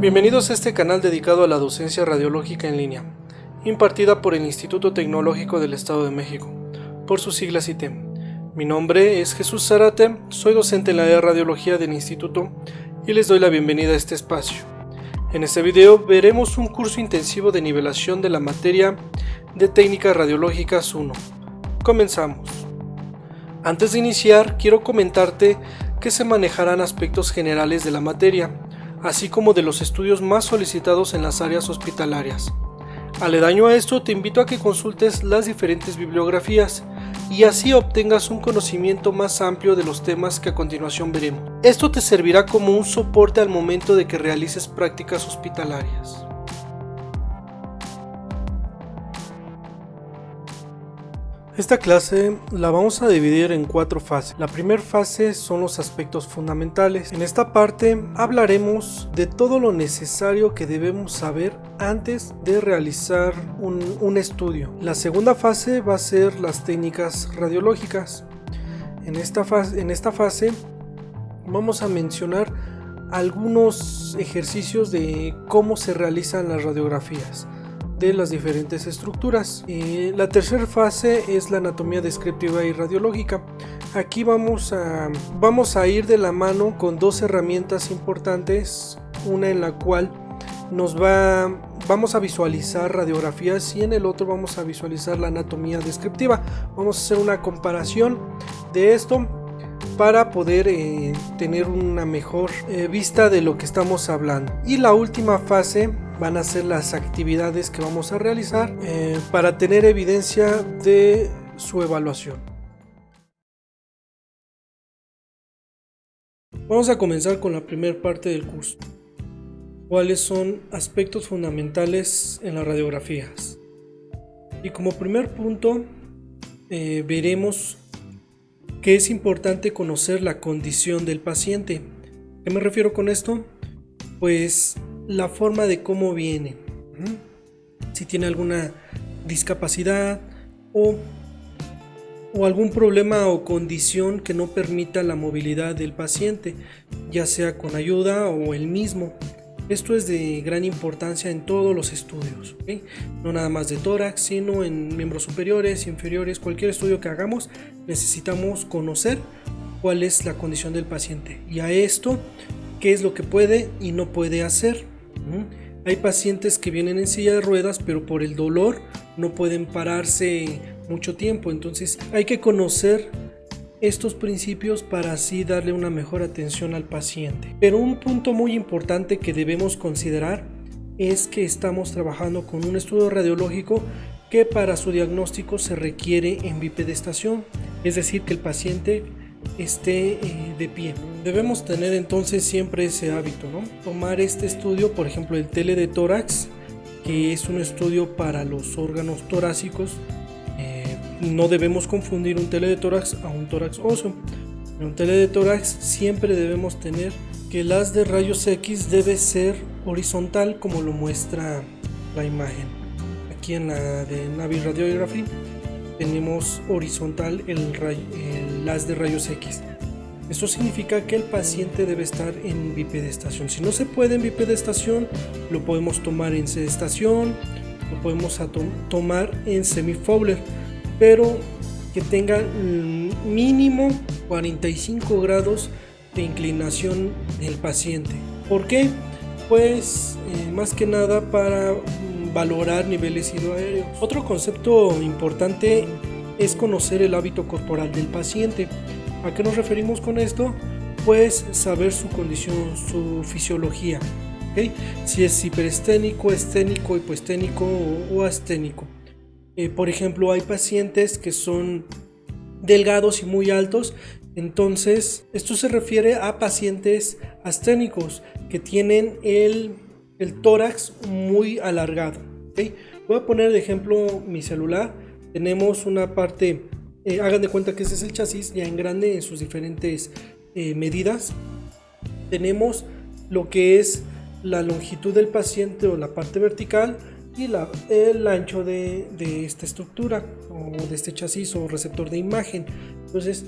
Bienvenidos a este canal dedicado a la docencia radiológica en línea, impartida por el Instituto Tecnológico del Estado de México, por sus siglas ITEM. Mi nombre es Jesús Zárate, soy docente en la área de radiología del instituto y les doy la bienvenida a este espacio. En este video veremos un curso intensivo de nivelación de la materia de técnicas radiológicas 1. Comenzamos. Antes de iniciar, quiero comentarte que se manejarán aspectos generales de la materia, así como de los estudios más solicitados en las áreas hospitalarias. Aledaño a esto, te invito a que consultes las diferentes bibliografías y así obtengas un conocimiento más amplio de los temas que a continuación veremos. Esto te servirá como un soporte al momento de que realices prácticas hospitalarias. Esta clase la vamos a dividir en 4 fases. La primera fase son los aspectos fundamentales. En esta parte hablaremos de todo lo necesario que debemos saber antes de realizar un estudio. La segunda fase va a ser las técnicas radiológicas. En esta fase vamos a mencionar algunos ejercicios de cómo se realizan las radiografías de las diferentes estructuras. La tercera fase es la anatomía descriptiva y radiológica. Aquí vamos a ir de la mano con 2 herramientas importantes, una en la cual vamos a visualizar radiografías y en el otro vamos a visualizar la anatomía descriptiva. Vamos a hacer una comparación de esto para poder tener una mejor vista de lo que estamos hablando. Y la última fase van a ser las actividades que vamos a realizar para tener evidencia de su evaluación. Vamos a comenzar con la primera parte del curso. ¿Cuáles son aspectos fundamentales en las radiografías? Y como primer punto veremos que es importante conocer la condición del paciente. ¿Qué me refiero con esto? Pues la forma de cómo viene, si tiene alguna discapacidad o algún problema o condición que no permita la movilidad del paciente, ya sea con ayuda o él mismo. Esto es de gran importancia en todos los estudios, ¿okay? No nada más de tórax, sino en miembros superiores, inferiores, cualquier estudio que hagamos necesitamos conocer cuál es la condición del paciente y a esto qué es lo que puede y no puede hacer. Hay pacientes que vienen en silla de ruedas pero por el dolor no pueden pararse mucho tiempo, entonces hay que conocer estos principios para así darle una mejor atención al paciente. Pero un punto muy importante que debemos considerar es que estamos trabajando con un estudio radiológico que para su diagnóstico se requiere en bipedestación, es decir, que el paciente esté de pie. Debemos tener entonces siempre ese hábito, ¿no? Tomar este estudio, por ejemplo el tele de tórax, que es un estudio para los órganos torácicos. No debemos confundir un tele de tórax a un tórax óseo. En un tele de tórax siempre debemos tener que el haz de rayos X debe ser horizontal como lo muestra la imagen. Aquí en la de Navi Radiography tenemos horizontal el haz de rayos X. Esto significa que el paciente debe estar en bipedestación. Si no se puede en bipedestación, lo podemos tomar en sedestación, lo podemos tomar en semi-Fowler, pero que tenga mínimo 45 grados de inclinación del paciente. ¿Por qué? Pues más que nada para valorar niveles hidroaéreos. Otro concepto importante es conocer el hábito corporal del paciente. ¿A qué nos referimos con esto? Pues saber su condición, su fisiología, ¿okay? Si es hiperesténico, esténico, hipoesténico o asténico. Por ejemplo, hay pacientes que son delgados y muy altos, entonces esto se refiere a pacientes asténicos que tienen el tórax muy alargado, ¿okay? Voy a poner de ejemplo mi celular. Tenemos una parte, hagan de cuenta que ese es el chasis ya en grande en sus diferentes medidas. Tenemos lo que es la longitud del paciente o la parte vertical y el ancho de esta estructura o de este chasis o receptor de imagen. Entonces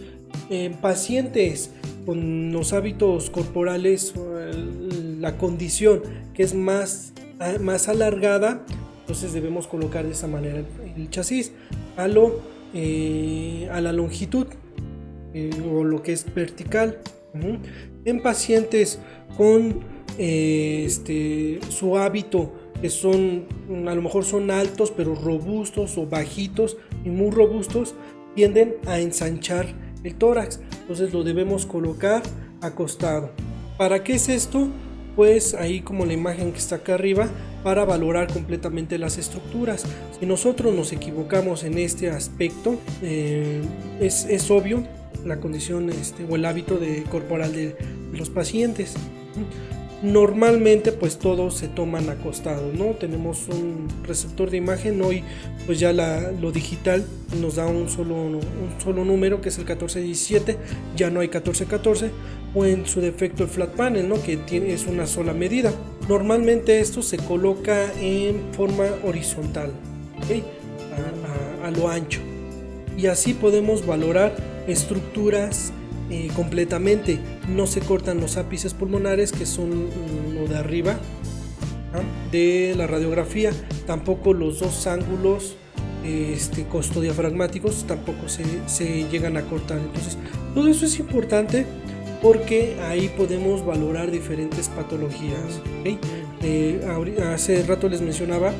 En pacientes con los hábitos corporales, la condición que es más alargada, entonces debemos colocar de esa manera el chasis a la longitud o lo que es vertical. En pacientes con su hábito que a lo mejor son altos pero robustos, o bajitos y muy robustos, tienden a ensanchar el tórax, entonces lo debemos colocar acostado. ¿Para qué es esto? Pues ahí, como la imagen que está acá arriba, para valorar completamente las estructuras. Si nosotros nos equivocamos en este aspecto, es obvio la condición o el hábito corporal de los pacientes. Normalmente pues todos se toman acostados, ¿no? Tenemos un receptor de imagen. Hoy pues ya lo digital nos da un solo número, que es el 1417, ya no hay 1414, o en su defecto el flat panel, ¿no? Que es una sola medida. Normalmente esto se coloca en forma horizontal, ¿okay? a lo ancho, y así podemos valorar estructuras completamente. No se cortan los ápices pulmonares, que son lo de arriba de la radiografía, tampoco los dos ángulos costodiafragmáticos tampoco se llegan a cortar. Entonces todo eso es importante porque ahí podemos valorar diferentes patologías, ¿okay? Hace rato les mencionaba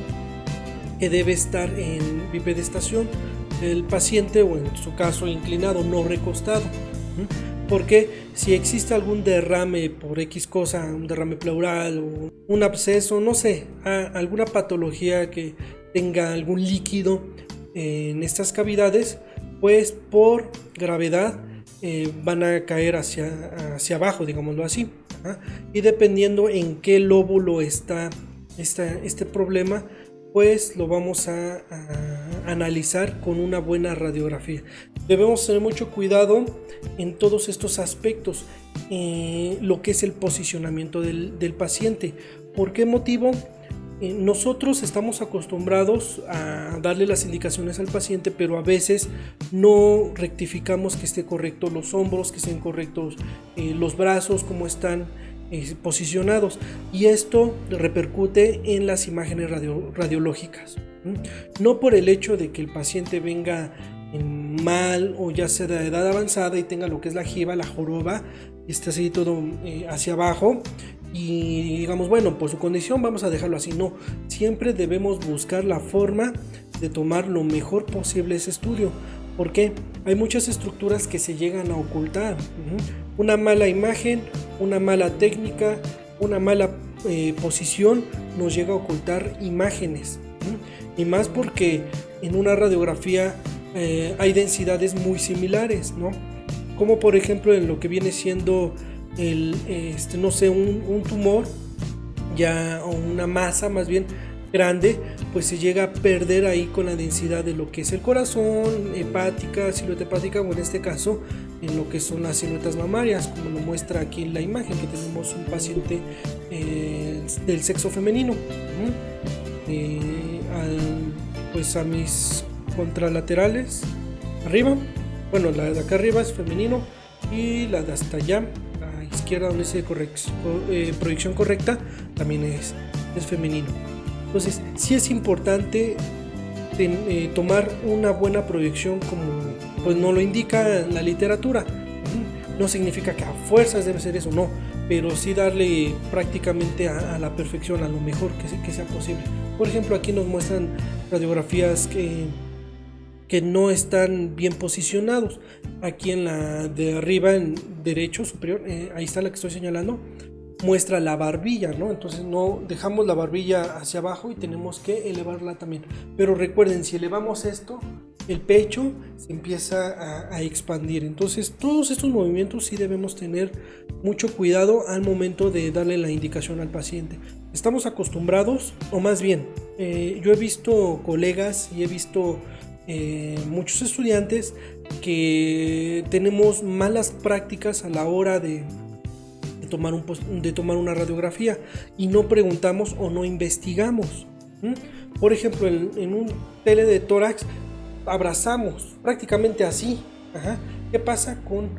que debe estar en bipedestación el paciente, o en su caso inclinado, no recostado, porque si existe algún derrame por X cosa, un derrame pleural o un absceso, no sé, alguna patología que tenga algún líquido en estas cavidades, pues por gravedad van a caer hacia abajo, digámoslo así, y dependiendo en qué lóbulo está este problema, pues lo vamos a analizar con una buena radiografía. Debemos tener mucho cuidado en todos estos aspectos, lo que es el posicionamiento del paciente. ¿Por qué motivo? Nosotros estamos acostumbrados a darle las indicaciones al paciente, pero a veces no rectificamos que esté correcto los hombros, que estén correctos los brazos, cómo están posicionados, y esto repercute en las imágenes radiológicas. No por el hecho de que el paciente venga mal o ya sea de edad avanzada y tenga lo que es la jiba, la joroba, y esté así todo hacia abajo, y digamos, bueno, por su condición vamos a dejarlo así. No, siempre debemos buscar la forma de tomar lo mejor posible ese estudio, porque hay muchas estructuras que se llegan a ocultar. Una mala imagen, una mala técnica, una mala posición nos llega a ocultar imágenes, y más porque en una radiografía hay densidades muy similares, ¿no? Como por ejemplo en lo que viene siendo no sé, un tumor ya, o una masa más bien grande, pues se llega a perder ahí con la densidad de lo que es el corazón, hepática, silueta hepática, o en este caso en lo que son las siluetas mamarias, como lo muestra aquí en la imagen, que tenemos un paciente del sexo femenino. Pues a mis contralaterales arriba, bueno, la de acá arriba es femenino, y la de hasta allá, la izquierda, donde dice proyección correcta, también es femenino. Entonces sí es importante tomar una buena proyección, como pues nos lo indica la literatura. No significa que a fuerzas debe ser eso, no, pero sí darle prácticamente a la perfección, a lo mejor que sea posible. Por ejemplo, aquí nos muestran radiografías que no están bien posicionados. Aquí en la de arriba, en derecho superior, ahí está la que estoy señalando, muestra la barbilla, ¿no? Entonces no dejamos la barbilla hacia abajo y tenemos que elevarla también. Pero recuerden, si elevamos esto, el pecho se empieza a expandir. Entonces todos estos movimientos sí debemos tener mucho cuidado al momento de darle la indicación al paciente. Estamos acostumbrados, o más bien, yo he visto colegas y he visto muchos estudiantes que tenemos malas prácticas a la hora de tomar una radiografía, y no preguntamos o no investigamos. Por ejemplo, en un tele de tórax abrazamos prácticamente así, ¿Qué pasa con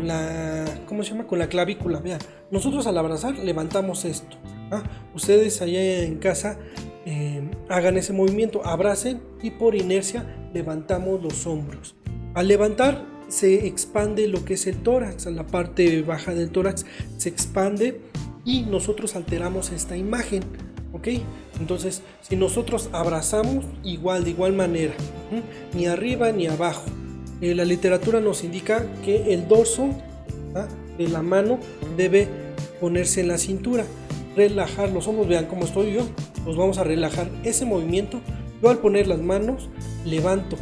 la, ¿cómo se llama? Con la clavícula? Vean, nosotros al abrazar levantamos esto. Ustedes allá en casa hagan ese movimiento, abracen y por inercia levantamos los hombros. Al levantar se expande lo que es el tórax, la parte baja del tórax se expande y nosotros alteramos esta imagen, ¿ok? Entonces, si nosotros abrazamos de igual manera, ni arriba ni abajo, la literatura nos indica que el dorso de la mano debe ponerse en la cintura, relajar los hombros. Vean cómo estoy yo, pues vamos a relajar ese movimiento. Yo al poner las manos levanto,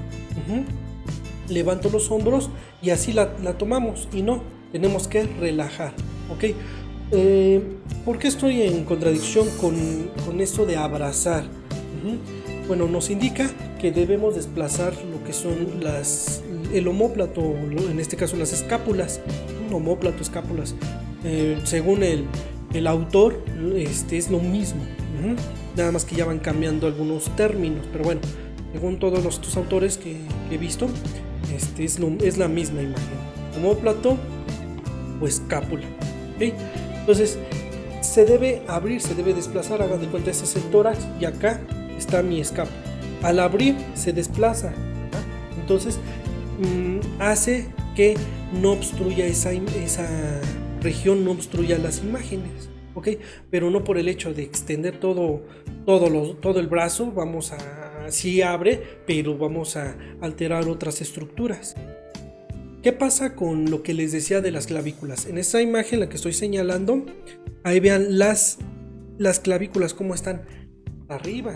levanto los hombros y así la tomamos, y no, tenemos que relajar, ¿ok? ¿Por qué estoy en contradicción con esto de abrazar? Bueno, nos indica que debemos desplazar lo que son el omóplato, en este caso las escápulas, omóplato, escápulas. Según el autor, es lo mismo, nada más que ya van cambiando algunos términos, pero bueno, según todos estos autores que he visto, es la misma imagen, omóplato o escápula, ¿okay? Entonces se debe abrir, se debe desplazar. Hagan de cuenta, este es el tórax y acá está mi escápula. Al abrir se desplaza, entonces hace que no obstruya esa región, no obstruya las imágenes, ¿ok? Pero no por el hecho de extender todo el brazo, sí abre, pero vamos a alterar otras estructuras. ¿Qué pasa con lo que les decía de las clavículas? En esta imagen, la que estoy señalando, ahí vean las clavículas cómo están arriba.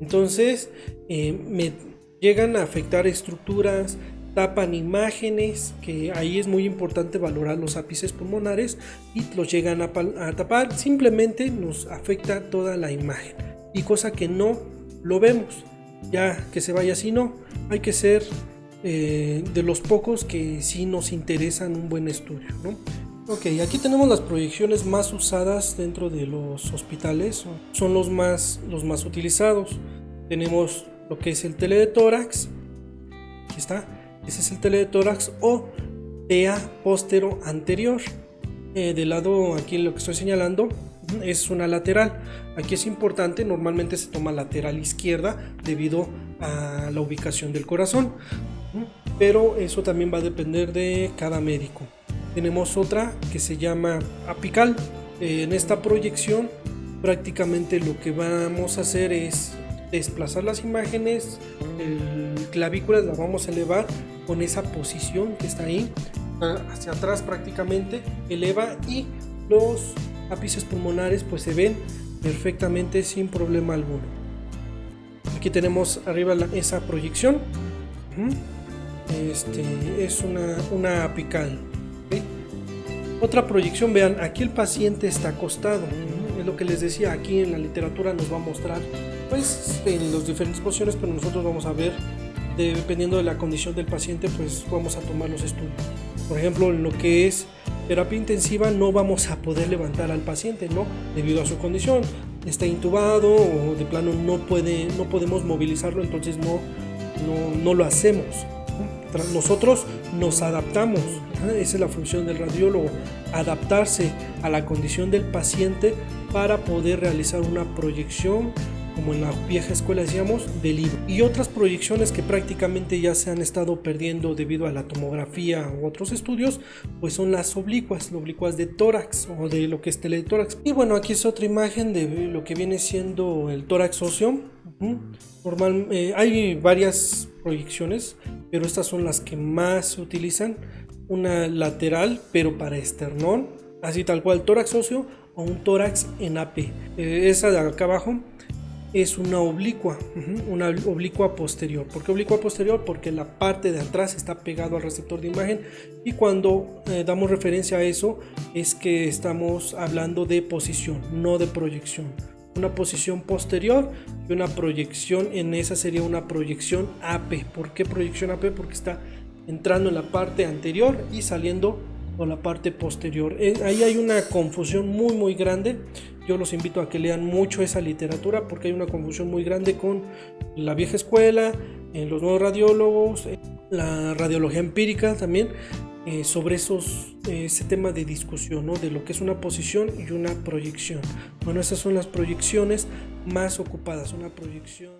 Entonces me llegan a afectar estructuras, tapan imágenes, que ahí es muy importante valorar los ápices pulmonares, y los llegan a tapar. Simplemente nos afecta toda la imagen, y cosa que no lo vemos, ya que se vaya así. No, hay que ser de los pocos que sí nos interesan un buen estudio, ¿no? Ok, aquí tenemos las proyecciones más usadas dentro de los hospitales, son los más utilizados. Tenemos lo que es el tele de tórax, aquí está, ese es el tele de tórax o TEA póstero anterior. Del lado aquí lo que estoy señalando es una lateral. Aquí es importante, normalmente se toma lateral izquierda debido a la ubicación del corazón, pero eso también va a depender de cada médico. Tenemos otra que se llama apical. En esta proyección prácticamente lo que vamos a hacer es desplazar las imágenes, clavículas las vamos a elevar con esa posición que está ahí, hacia atrás prácticamente, eleva, y los ápices pulmonares pues se ven perfectamente sin problema alguno. Aquí tenemos arriba esa proyección, es una apical. ¿Okay? Otra proyección, vean, aquí el paciente está acostado, es lo que les decía, aquí en la literatura nos va a mostrar pues en las diferentes posiciones, pero nosotros vamos a ver, dependiendo de la condición del paciente, pues vamos a tomar los estudios. Por ejemplo, en lo que es terapia intensiva no vamos a poder levantar al paciente, ¿no? Debido a su condición, está intubado o de plano no podemos movilizarlo, entonces no lo hacemos. Nosotros nos adaptamos, esa es la función del radiólogo, adaptarse a la condición del paciente para poder realizar una proyección, como en la vieja escuela decíamos, del libro. Y otras proyecciones que prácticamente ya se han estado perdiendo debido a la tomografía u otros estudios, pues son las oblicuas de tórax o de lo que es teletórax. Y bueno, aquí es otra imagen de lo que viene siendo el tórax óseo. Hay varias proyecciones, pero estas son las que más se utilizan. Una lateral, pero para esternón, así tal cual, tórax óseo o un tórax en AP. Esa de acá abajo es una oblicua posterior. ¿Por qué oblicua posterior? Porque la parte de atrás está pegado al receptor de imagen, y cuando damos referencia a eso es que estamos hablando de posición, no de proyección. Una posición posterior y una proyección en esa sería una proyección AP. ¿Por qué proyección AP? Porque está entrando en la parte anterior y saliendo por la parte posterior. Ahí hay una confusión muy grande. Yo los invito a que lean mucho esa literatura, porque hay una confusión muy grande con la vieja escuela, los nuevos radiólogos, la radiología empírica también, sobre ese tema de discusión, ¿no? De lo que es una posición y una proyección. Bueno, esas son las proyecciones más ocupadas, una proyección